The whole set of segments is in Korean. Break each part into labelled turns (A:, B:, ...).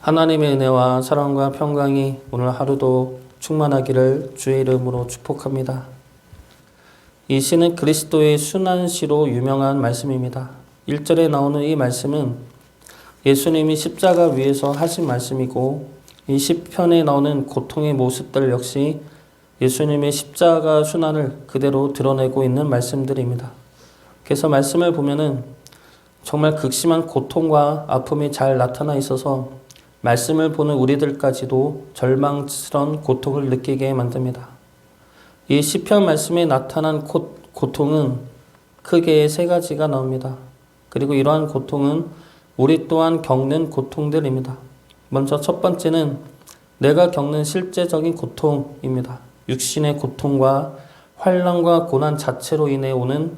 A: 하나님의 은혜와 사랑과 평강이 오늘 하루도 충만하기를 주의 이름으로 축복합니다. 이 시는 그리스도의 순환시로 유명한 말씀입니다. 1절에 나오는 이 말씀은 예수님이 십자가 위에서 하신 말씀이고, 이 시편에 나오는 고통의 모습들 역시 예수님의 십자가 순환을 그대로 드러내고 있는 말씀들입니다. 그래서 말씀을 보면은 정말 극심한 고통과 아픔이 잘 나타나 있어서 말씀을 보는 우리들까지도 절망스러운 고통을 느끼게 만듭니다. 이 시편 말씀에 나타난 고통은 크게 세 가지가 나옵니다. 그리고 이러한 고통은 우리 또한 겪는 고통들입니다. 먼저 첫 번째는 내가 겪는 실제적인 고통입니다. 육신의 고통과 환난과 고난 자체로 인해 오는,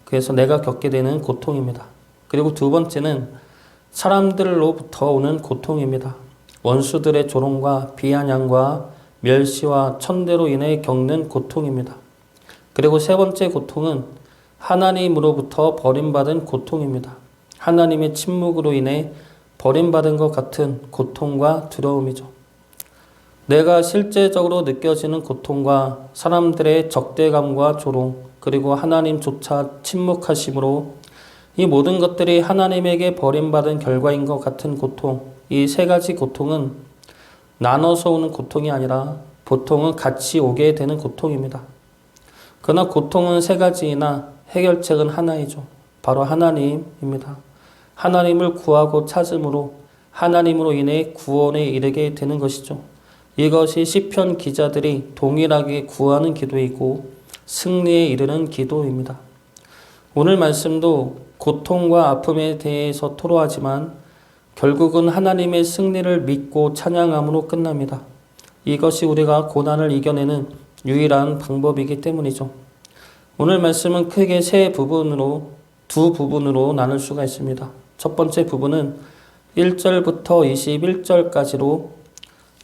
A: 그래서 내가 겪게 되는 고통입니다. 그리고 두 번째는 사람들로부터 오는 고통입니다. 원수들의 조롱과 비아냥과 멸시와 천대로 인해 겪는 고통입니다. 그리고 세 번째 고통은 하나님으로부터 버림받은 고통입니다. 하나님의 침묵으로 인해 버림받은 것 같은 고통과 두려움이죠. 내가 실제적으로 느껴지는 고통과 사람들의 적대감과 조롱, 그리고 하나님조차 침묵하심으로 이 모든 것들이 하나님에게 버림받은 결과인 것 같은 고통, 이 세 가지 고통은 나눠서 오는 고통이 아니라 보통은 같이 오게 되는 고통입니다. 그러나 고통은 세 가지이나 해결책은 하나이죠. 바로 하나님입니다. 하나님을 구하고 찾음으로 하나님으로 인해 구원에 이르게 되는 것이죠. 이것이 시편 기자들이 동일하게 구하는 기도이고 승리에 이르는 기도입니다. 오늘 말씀도 고통과 아픔에 대해서 토로하지만 결국은 하나님의 승리를 믿고 찬양함으로 끝납니다. 이것이 우리가 고난을 이겨내는 유일한 방법이기 때문이죠. 오늘 말씀은 크게 두 부분으로 나눌 수가 있습니다. 첫 번째 부분은 1절부터 21절까지로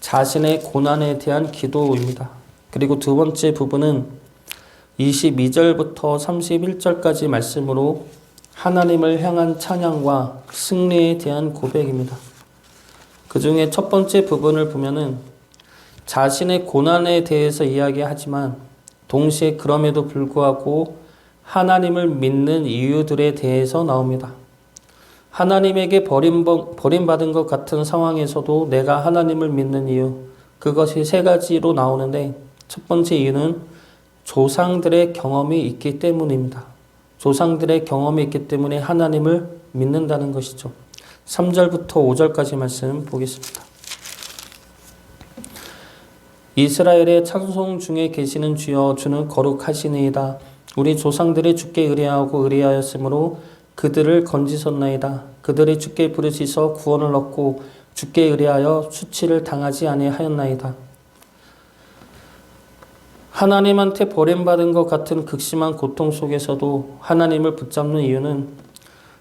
A: 자신의 고난에 대한 기도입니다. 그리고 두 번째 부분은 22절부터 31절까지 말씀으로 하나님을 향한 찬양과 승리에 대한 고백입니다. 그 중에 첫 번째 부분을 보면은 자신의 고난에 대해서 이야기하지만 동시에 그럼에도 불구하고 하나님을 믿는 이유들에 대해서 나옵니다. 하나님에게 버림받은 것 같은 상황에서도 내가 하나님을 믿는 이유, 그것이 세 가지로 나오는데 첫 번째 이유는 조상들의 경험이 있기 때문입니다. 조상들의 경험이 있기 때문에 하나님을 믿는다는 것이죠. 3절부터 5절까지 말씀 보겠습니다. 이스라엘의 찬송 중에 계시는 주여, 주는 거룩하시니이다. 우리 조상들이 주께 의뢰하고 의뢰하였으므로 그들을 건지셨나이다. 그들이 주께 부르시서 구원을 얻고 주께 의뢰하여 수치를 당하지 아니하였나이다. 하나님한테 버림받은 것 같은 극심한 고통 속에서도 하나님을 붙잡는 이유는,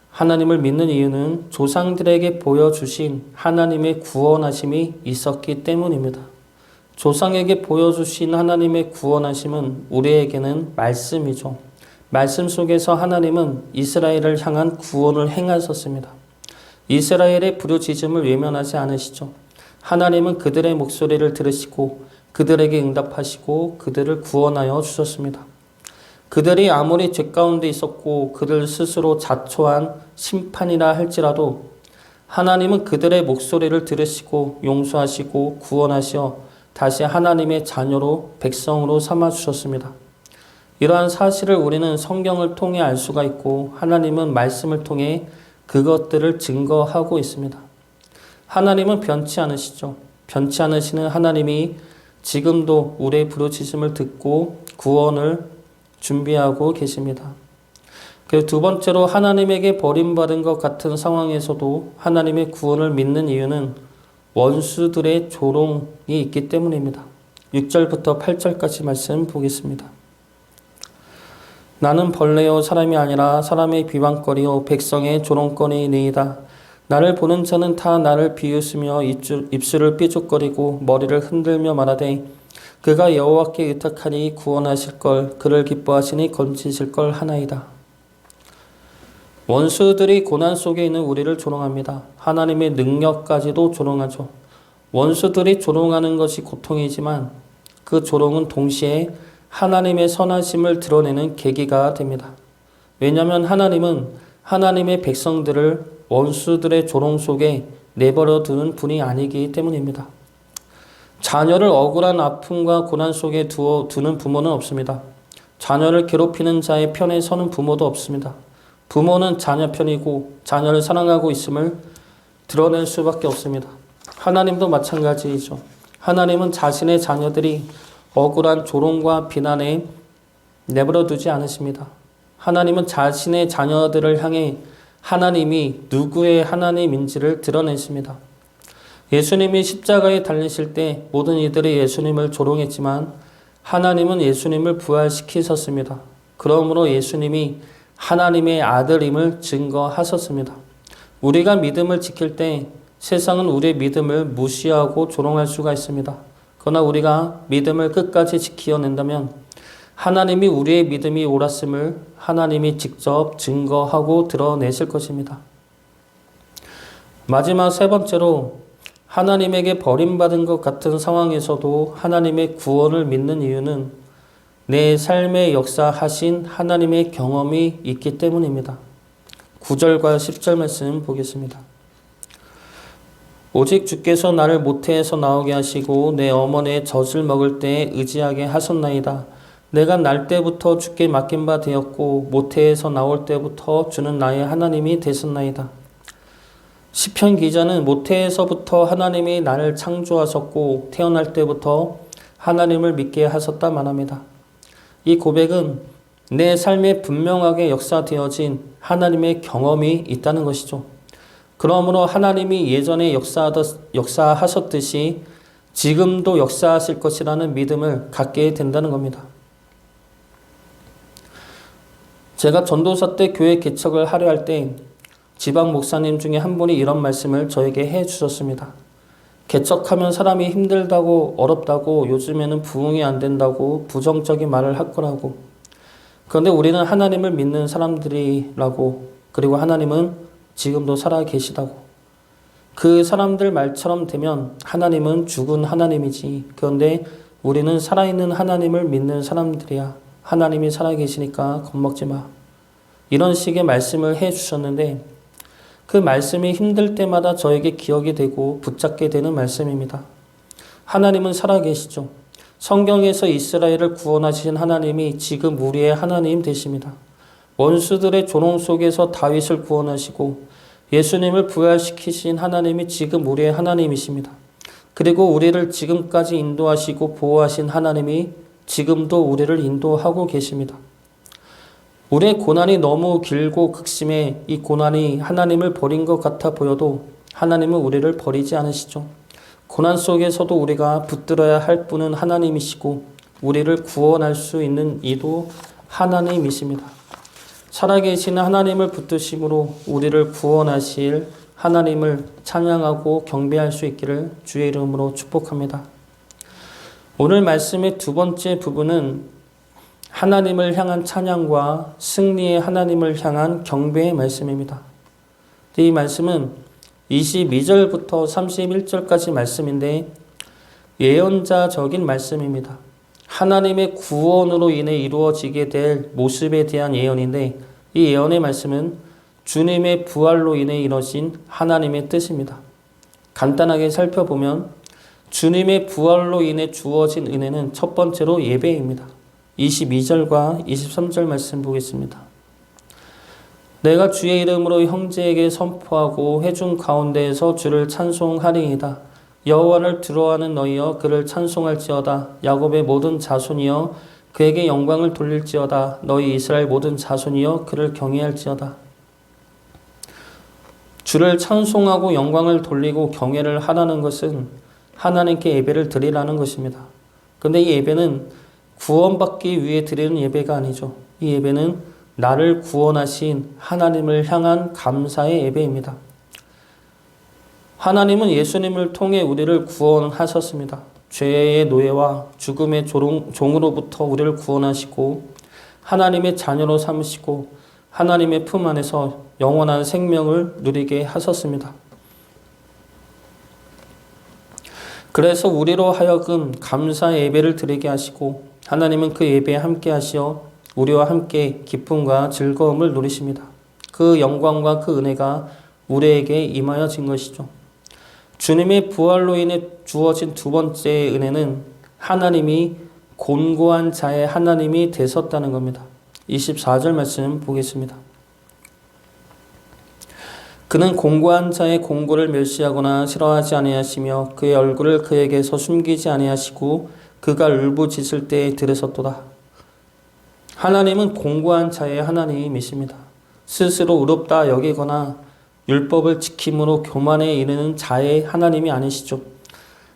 A: 하나님을 믿는 이유는 조상들에게 보여주신 하나님의 구원하심이 있었기 때문입니다. 조상에게 보여주신 하나님의 구원하심은 우리에게는 말씀이죠. 말씀 속에서 하나님은 이스라엘을 향한 구원을 행하셨습니다. 이스라엘의 부르짖음을 외면하지 않으시죠. 하나님은 그들의 목소리를 들으시고 그들에게 응답하시고 그들을 구원하여 주셨습니다. 그들이 아무리 죄 가운데 있었고 그들 스스로 자초한 심판이라 할지라도 하나님은 그들의 목소리를 들으시고 용서하시고 구원하시어 다시 하나님의 자녀로 백성으로 삼아주셨습니다. 이러한 사실을 우리는 성경을 통해 알 수가 있고 하나님은 말씀을 통해 그것들을 증거하고 있습니다. 하나님은 변치 않으시죠. 변치 않으시는 하나님이 지금도 우리의 부르짖음을 듣고 구원을 준비하고 계십니다. 그리고 두 번째로 하나님에게 버림받은 것 같은 상황에서도 하나님의 구원을 믿는 이유는 원수들의 조롱이 있기 때문입니다. 6절부터 8절까지 말씀 보겠습니다. 나는 벌레요 사람이 아니라 사람의 비방거리요 백성의 조롱거리니이다. 나를 보는 자는 다 나를 비웃으며 입술을 삐죽거리고 머리를 흔들며 말하되 그가 여호와께 의탁하니 구원하실 걸, 그를 기뻐하시니 건지실 걸 하나이다. 원수들이 고난 속에 있는 우리를 조롱합니다. 하나님의 능력까지도 조롱하죠. 원수들이 조롱하는 것이 고통이지만 그 조롱은 동시에 하나님의 선하심을 드러내는 계기가 됩니다. 왜냐하면 하나님은 하나님의 백성들을 원수들의 조롱 속에 내버려 두는 분이 아니기 때문입니다. 자녀를 억울한 아픔과 고난 속에 두는 부모는 없습니다. 자녀를 괴롭히는 자의 편에 서는 부모도 없습니다. 부모는 자녀 편이고 자녀를 사랑하고 있음을 드러낼 수밖에 없습니다. 하나님도 마찬가지이죠. 하나님은 자신의 자녀들이 억울한 조롱과 비난에 내버려 두지 않으십니다. 하나님은 자신의 자녀들을 향해 하나님이 누구의 하나님인지를 드러내십니다. 예수님이 십자가에 달리실 때 모든 이들이 예수님을 조롱했지만 하나님은 예수님을 부활시키셨습니다. 그러므로 예수님이 하나님의 아들임을 증거하셨습니다. 우리가 믿음을 지킬 때 세상은 우리의 믿음을 무시하고 조롱할 수가 있습니다. 그러나 우리가 믿음을 끝까지 지켜낸다면 하나님이 우리의 믿음이 옳았음을 하나님이 직접 증거하고 드러내실 것입니다. 마지막 세 번째로 하나님에게 버림받은 것 같은 상황에서도 하나님의 구원을 믿는 이유는 내 삶에 역사하신 하나님의 경험이 있기 때문입니다. 9절과 10절 말씀 보겠습니다. 오직 주께서 나를 모태에서 나오게 하시고 내 어머니의 젖을 먹을 때에 의지하게 하셨나이다. 내가 날 때부터 주께 맡긴 바 되었고 모태에서 나올 때부터 주는 나의 하나님이 되셨나이다. 시편 기자는 모태에서부터 하나님이 나를 창조하셨고 태어날 때부터 하나님을 믿게 하셨다 말합니다. 이 고백은 내 삶에 분명하게 역사되어진 하나님의 경험이 있다는 것이죠. 그러므로 하나님이 예전에 역사하셨듯이 지금도 역사하실 것이라는 믿음을 갖게 된다는 겁니다. 제가 전도사 때 교회 개척을 하려 할 때 지방 목사님 중에 한 분이 이런 말씀을 저에게 해 주셨습니다. 개척하면 사람이 힘들다고 어렵다고 요즘에는 부흥이 안 된다고 부정적인 말을 할 거라고. 그런데 우리는 하나님을 믿는 사람들이라고, 그리고 하나님은 지금도 살아 계시다고. 그 사람들 말처럼 되면 하나님은 죽은 하나님이지. 그런데 우리는 살아있는 하나님을 믿는 사람들이야. 하나님이 살아 계시니까 겁먹지 마. 이런 식의 말씀을 해 주셨는데 그 말씀이 힘들 때마다 저에게 기억이 되고 붙잡게 되는 말씀입니다. 하나님은 살아계시죠. 성경에서 이스라엘을 구원하신 하나님이 지금 우리의 하나님 되십니다. 원수들의 조롱 속에서 다윗을 구원하시고 예수님을 부활시키신 하나님이 지금 우리의 하나님이십니다. 그리고 우리를 지금까지 인도하시고 보호하신 하나님이 지금도 우리를 인도하고 계십니다. 우리의 고난이 너무 길고 극심해 이 고난이 하나님을 버린 것 같아 보여도 하나님은 우리를 버리지 않으시죠. 고난 속에서도 우리가 붙들어야 할 분은 하나님이시고 우리를 구원할 수 있는 이도 하나님이십니다. 살아계시는 하나님을 붙드심으로 우리를 구원하실 하나님을 찬양하고 경배할 수 있기를 주의 이름으로 축복합니다. 오늘 말씀의 두 번째 부분은 하나님을 향한 찬양과 승리의 하나님을 향한 경배의 말씀입니다. 이 말씀은 22절부터 31절까지 말씀인데 예언자적인 말씀입니다. 하나님의 구원으로 인해 이루어지게 될 모습에 대한 예언인데 이 예언의 말씀은 주님의 부활로 인해 이루어진 하나님의 뜻입니다. 간단하게 살펴보면 주님의 부활로 인해 주어진 은혜는 첫 번째로 예배입니다. 22절과 23절 말씀 보겠습니다. 내가 주의 이름으로 형제에게 선포하고 회중 가운데에서 주를 찬송하리이다. 여호와를 두려워하는 너희여 그를 찬송할지어다. 야곱의 모든 자손이여 그에게 영광을 돌릴지어다. 너희 이스라엘 모든 자손이여 그를 경외할지어다. 주를 찬송하고 영광을 돌리고 경외를 하라는 것은 하나님께 예배를 드리라는 것입니다. 그런데 이 예배는 구원받기 위해 드리는 예배가 아니죠. 이 예배는 나를 구원하신 하나님을 향한 감사의 예배입니다. 하나님은 예수님을 통해 우리를 구원하셨습니다. 죄의 노예와 죽음의 종으로부터 우리를 구원하시고 하나님의 자녀로 삼으시고 하나님의 품 안에서 영원한 생명을 누리게 하셨습니다. 그래서 우리로 하여금 감사 예배를 드리게 하시고 하나님은 그 예배에 함께 하시어 우리와 함께 기쁨과 즐거움을 누리십니다. 그 영광과 그 은혜가 우리에게 임하여진 것이죠. 주님의 부활로 인해 주어진 두 번째 은혜는 하나님이 곤고한 자의 하나님이 되셨다는 겁니다. 24절 말씀 보겠습니다. 그는 공고한 자의 공고를 멸시하거나 싫어하지 아니하시며 그의 얼굴을 그에게서 숨기지 아니하시고 그가 울부짖을 때에 들으셨도다. 하나님은 공고한 자의 하나님이십니다. 스스로 의롭다 여기거나 율법을 지킴으로 교만에 이르는 자의 하나님이 아니시죠.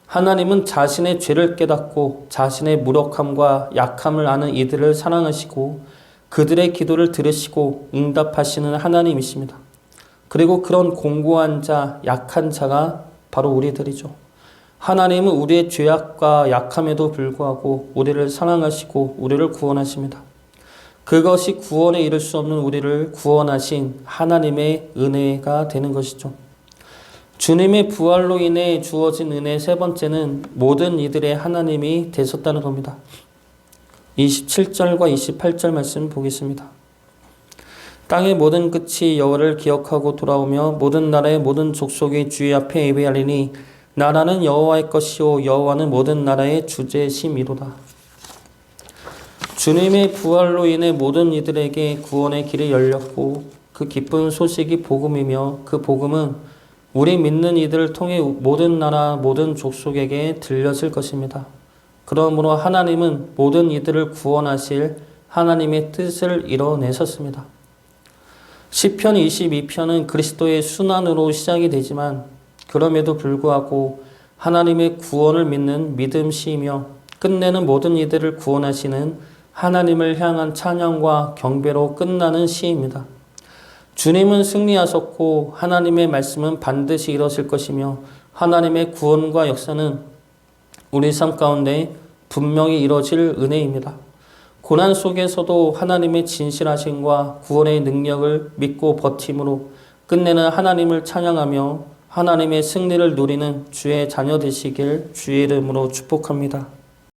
A: 하나님은 자신의 죄를 깨닫고 자신의 무력함과 약함을 아는 이들을 사랑하시고 그들의 기도를 들으시고 응답하시는 하나님이십니다. 그리고 그런 공고한 자, 약한 자가 바로 우리들이죠. 하나님은 우리의 죄악과 약함에도 불구하고 우리를 사랑하시고 우리를 구원하십니다. 그것이 구원에 이를 수 없는 우리를 구원하신 하나님의 은혜가 되는 것이죠. 주님의 부활로 인해 주어진 은혜 세 번째는 모든 이들의 하나님이 되셨다는 겁니다. 27절과 28절 말씀 보겠습니다. 땅의 모든 끝이 여호와를 기억하고 돌아오며 모든 나라의 모든 족속이 주의 앞에 예배하리니 나라는 여호와의 것이요 여호와는 모든 나라의 주제심이로다. 주님의 부활로 인해 모든 이들에게 구원의 길이 열렸고 그 기쁜 소식이 복음이며 그 복음은 우리 믿는 이들을 통해 모든 나라 모든 족속에게 들려질 것입니다. 그러므로 하나님은 모든 이들을 구원하실 하나님의 뜻을 이뤄내셨습니다. 시편 22편은 그리스도의 순환으로 시작이 되지만 그럼에도 불구하고 하나님의 구원을 믿는 믿음 시이며 끝내는 모든 이들을 구원하시는 하나님을 향한 찬양과 경배로 끝나는 시입니다. 주님은 승리하셨고 하나님의 말씀은 반드시 이루어질 것이며 하나님의 구원과 역사는 우리 삶 가운데 분명히 이루어질 은혜입니다. 고난 속에서도 하나님의 진실하심과 구원의 능력을 믿고 버팀으로 끝내는 하나님을 찬양하며 하나님의 승리를 누리는 주의 자녀 되시길 주의 이름으로 축복합니다.